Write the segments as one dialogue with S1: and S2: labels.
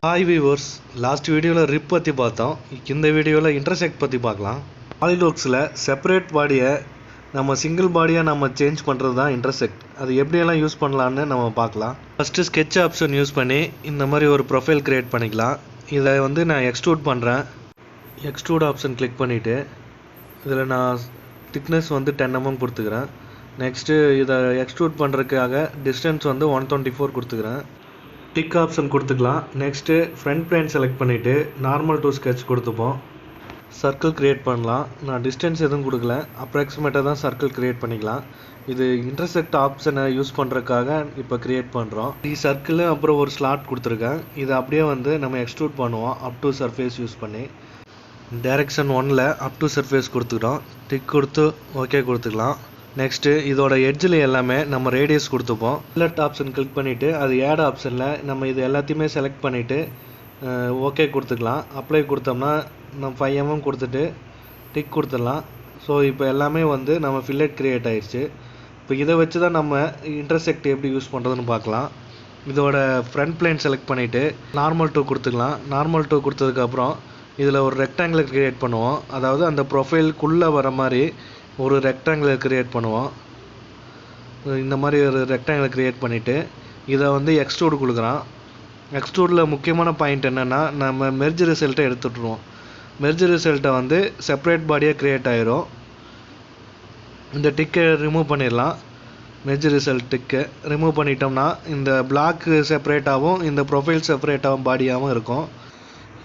S1: Hi viewers, last video la rip பத்தி பார்த்தோம். இந்த வீடியோல intersect பத்தி பார்க்கலாம். Solidworksல separate bodyயை நம்ம single bodyயா நம்ம சேஞ்ச் பண்றது தான் intersect. அது எப்படி எல்லாம் யூஸ் பண்ணலாம்னு நம்ம பார்க்கலாம். First sketch option யூஸ் பண்ணி இந்த மாதிரி ஒரு ப்ரொஃபைல் கிரியேட் பண்ணிக்கலாம். இதை வந்து நான் எக்ஸ்ட்ரூட் பண்றேன். எக்ஸ்ட்ரூட் ஆப்ஷன் கிளிக் பண்ணிட்டு இதில் நான் thickness வந்து 10 mm கொடுத்துக்கிறேன். நெக்ஸ்ட் இதை எக்ஸ்ட்ரூட் பண்றதுக்காக டிஸ்டன்ஸ் வந்து 124 கொடுத்துக்கிறேன். டிக் ஆப்ஷன் கொடுத்துக்கலாம். நெக்ஸ்ட்டு ஃப்ரண்ட் பிளேன் செலக்ட் பண்ணிவிட்டு நார்மல் டு ஸ்கெட்ச் கொடுத்துப்போம். சர்க்கிள் க்ரியேட் பண்ணலாம். நான் டிஸ்டன்ஸ் எதுவும் கொடுக்கல, அப்ராக்சிமேட்டாக தான் சர்க்கிள் க்ரியேட் பண்ணிக்கலாம். இது இன்டர்செக்ட் ஆப்ஷனை யூஸ் பண்ணுறதுக்காக இப்போ க்ரியேட் பண்ணுறோம். சர்க்கிள் அப்புறம் ஒரு ஸ்லாட் கொடுத்துருக்கேன். இதை அப்படியே வந்து நம்ம எக்ஸ்ட்ரூட் பண்ணுவோம் அப் டு சர்ஃபேஸ் யூஸ் பண்ணி. டைரக்ஷன் 1ல் அப் டு சர்ஃபேஸ் கொடுத்துக்கிறோம். டிக் கொடுத்து ஓகே கொடுத்துக்கலாம். நெக்ஸ்ட்டு இதோட எட்ஜில் எல்லாமே நம்ம ரேடியஸ் கொடுத்துப்போம். ஃபில்லட் ஆப்ஷன் கிளிக் பண்ணிவிட்டு அது ஆட் ஆப்ஷனில் நம்ம இது எல்லாத்தையுமே செலக்ட் பண்ணிவிட்டு ஓகே கொடுத்துக்கலாம். அப்ளை கொடுத்தோம்னா நம்ம 5 mm கொடுத்துட்டு டிக் கொடுத்துடலாம். ஸோ இப்போ எல்லாமே வந்து நம்ம ஃபில்லட் க்ரியேட் ஆயிடுச்சு. இப்போ இதை வச்சு தான் நம்ம இன்டர்செக்ட் எப்படி யூஸ் பண்ணுறதுன்னு பார்க்கலாம். இதோட ஃப்ரண்ட் பிளேன் செலக்ட் பண்ணிவிட்டு நார்மல் டூ கொடுத்துக்கலாம். நார்மல் டூ கொடுத்ததுக்கப்புறம் இதில் ஒரு ரெக்டாங்கிள் க்ரியேட் பண்ணுவோம். அதாவது அந்த ப்ரொஃபைலுக்குள்ளே வர மாதிரி ஒரு ரெக்டாங்கிள் க்ரியேட் பண்ணுவோம். இந்த மாதிரி ஒரு ரெக்டாங்கிள் க்ரியேட் பண்ணிவிட்டு இதை வந்து எக்ஸ்ட்ரூட் கொடுக்குறோம். எக்ஸ்ட்ரூடில் முக்கியமான பாயிண்ட் என்னென்னா நம்ம மெர்ஜ் ரிசல்ட்டை எடுத்துட்டுருவோம். மெர்ஜ் ரிசல்ட்டை வந்து செப்பரேட் பாடியாக க்ரியேட் ஆகிரும். இந்த டிக்கை ரிமூவ் பண்ணிடலாம். மெர்ஜ் ரிசல்ட் டிக்கை ரிமூவ் பண்ணிட்டோம்னா இந்த பிளாக்கு செப்பரேட்டாகவும் இந்த ப்ரொஃபைல் செப்பரேட்டாகவும் பாடியாகவும் இருக்கும்.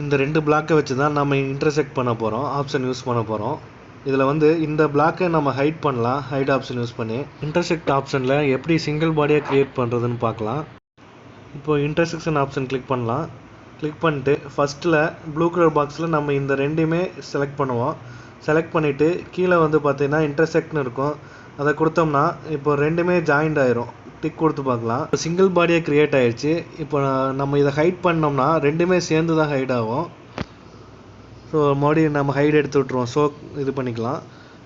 S1: இந்த 2 பிளாக்கை வச்சு தான் நம்ம இன்டர்செக்ட் பண்ண போகிறோம், ஆப்ஷன் யூஸ் பண்ண போகிறோம். இதில் வந்து இந்த பிளாக்கை நம்ம ஹைட் பண்ணலாம். ஹைட் ஆப்ஷன் யூஸ் பண்ணி இன்டர்செக்ட் ஆப்ஷனில் எப்படி சிங்கிள் பாடியாக க்ரியேட் பண்ணுறதுன்னு பார்க்கலாம். இப்போது இன்டர்செக்ஷன் ஆப்ஷன் கிளிக் பண்ணலாம். கிளிக் பண்ணிட்டு ஃபஸ்ட்டில் ப்ளூ கலர் பாக்ஸில் நம்ம இந்த ரெண்டையுமே செலக்ட் பண்ணுவோம். செலக்ட் பண்ணிவிட்டு கீழே வந்து பார்த்தீங்கன்னா இன்டர்செக்ட்னு இருக்கும். அதை கொடுத்தோம்னா இப்போ ரெண்டுமே ஜாயிண்ட் ஆயிரும். டிக் கொடுத்து பார்க்கலாம். இப்போ சிங்கிள் பாடியாக க்ரியேட் ஆயிடுச்சு. இப்போ நம்ம இதை ஹைட் பண்ணோம்னா ரெண்டுமே சேர்ந்து தான் ஹைட் ஆகும். ஸோ மறுபடியும் நம்ம ஹைட் எடுத்து விட்ருவோம். ஸோ இது பண்ணிக்கலாம்.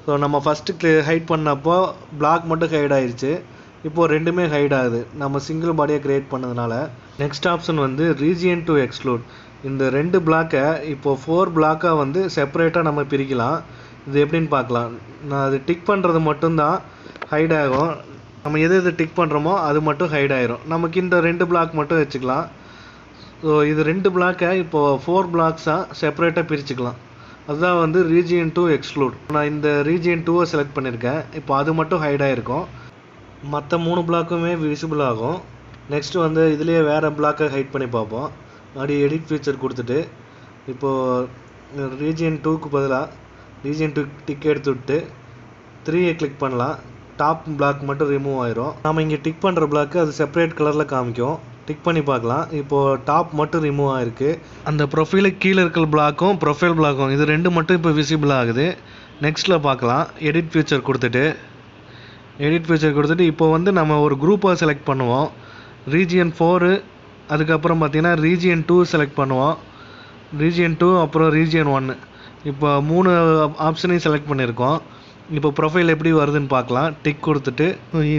S1: ஸோ நம்ம ஃபஸ்ட்டு ஹைட் பண்ணப்போ பிளாக் மட்டும் ஹைட் ஆயிடுச்சு. இப்போது ரெண்டுமே ஹைட் ஆகுது நம்ம சிங்கிள் பாடியாக க்ரியேட் பண்ணதுனால. நெக்ஸ்ட் ஆப்ஷன் வந்து ரீஜியன் டு எக்ஸ்க்ளூட். இந்த 2 பிளாக்கை இப்போது 4 பிளாக்காக வந்து செப்பரேட்டாக நம்ம பிரிக்கலாம். இது எப்படின்னு பார்க்கலாம். நான் அது டிக் பண்ணுறது மட்டும்தான் ஹைட் ஆகும். நம்ம எது டிக் பண்ணுறோமோ அது மட்டும் ஹைட் ஆயிரும். நமக்கு இந்த 2 பிளாக் மட்டும் வச்சுக்கலாம். ஸோ இது 2 பிளாக்கை இப்போது 4 பிளாக்ஸாக செப்பரேட்டாக பிரிச்சுக்கலாம். அதுதான் வந்து ரீஜியன் டு எக்ஸ்க்ளூட். நான் இந்த ரீஜியன் 2வை செலக்ட் பண்ணியிருக்கேன். இப்போ அது மட்டும் ஹைட் ஆகிருக்கும். மற்ற 3 பிளாக்குமே விசிபிள் ஆகும். நெக்ஸ்ட்டு வந்து இதுலேயே வேறு பிளாக்கை ஹைட் பண்ணி பார்ப்போம். அப்படி எடிட் ஃபீச்சர் கொடுத்துட்டு இப்போது ரீஜியன் 2க்கு பதிலாக ரீஜியன் 2 டிக் எடுத்து விட்டு 3யை கிளிக் பண்ணலாம். டாப் பிளாக் மட்டும் ரிமூவ் ஆயிரும். நம்ம இங்கே டிக் பண்ணுற பிளாக்கு அது செப்பரேட் கலரில் காமிக்கும். டிக் பண்ணி பார்க்கலாம். இப்போது டாப் மட்டும் ரிமூவ் ஆகிருக்கு. அந்த ப்ரொஃபைலுக்கு கீழே இருக்கிற பிளாக்கும் ப்ரொஃபைல் பிளாக்கும் இது 2 மட்டும் இப்போ விசிபிள் ஆகுது. நெக்ஸ்ட்டில் பார்க்கலாம். எடிட் ஃபீச்சர் கொடுத்துட்டு இப்போ வந்து நம்ம ஒரு குரூப்பாக செலக்ட் பண்ணுவோம். ரீஜியன் 4 அதுக்கப்புறம் பார்த்திங்கன்னா ரீஜியன் 2 செலக்ட் பண்ணுவோம். ரீஜியன் 2 அப்புறம் ரீஜியன் 1 இப்போ 3 ஆப்ஷனையும் செலக்ட் பண்ணியிருக்கோம். இப்போ ப்ரொஃபைல் எப்படி வருதுன்னு பார்க்கலாம். டிக் கொடுத்துட்டு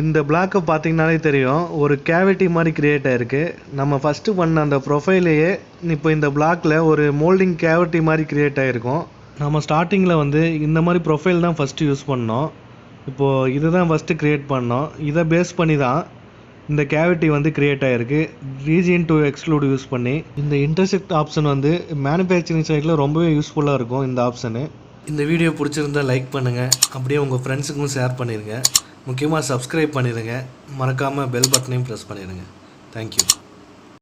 S1: இந்த பிளாக்கை பார்த்தீங்கன்னாலே தெரியும் ஒரு கேவிட்டி மாதிரி க்ரியேட் ஆகிருக்கு. நம்ம ஃபஸ்ட்டு பண்ண அந்த ப்ரொஃபைலையே இப்போ இந்த பிளாக்கில் ஒரு மோல்டிங் கேவிட்டி மாதிரி க்ரியேட் ஆகிருக்கும். நம்ம ஸ்டார்டிங்கில் வந்து இந்த மாதிரி ப்ரொஃபைல் தான் ஃபஸ்ட்டு யூஸ் பண்ணோம். இப்போது இது தான் ஃபஸ்ட்டு க்ரியேட் பண்ணோம். இதை பேஸ் பண்ணி தான் இந்த கேவிட்டி வந்து க்ரியேட் ஆகிருக்கு ரீஜியன் டு எக்ஸ்க்ளூட் யூஸ் பண்ணி. இந்த இன்டர்செக்ட் ஆப்ஷன் வந்து மேனுஃபேக்சரிங் சைடில் ரொம்பவே யூஸ்ஃபுல்லாக இருக்கும் இந்த ஆப்ஷனு. இந்த வீடியோ பிடிச்சிருந்தால் லைக் பண்ணுங்கள். அப்படியே உங்கள் ஃப்ரெண்ட்ஸுக்கும் ஷேர் பண்ணிடுங்க. முக்கியமாக சப்ஸ்கிரைப் பண்ணிடுங்க. மறக்காமல் பெல் பட்டனையும் ப்ரெஸ் பண்ணிடுங்க. தேங்க்யூ.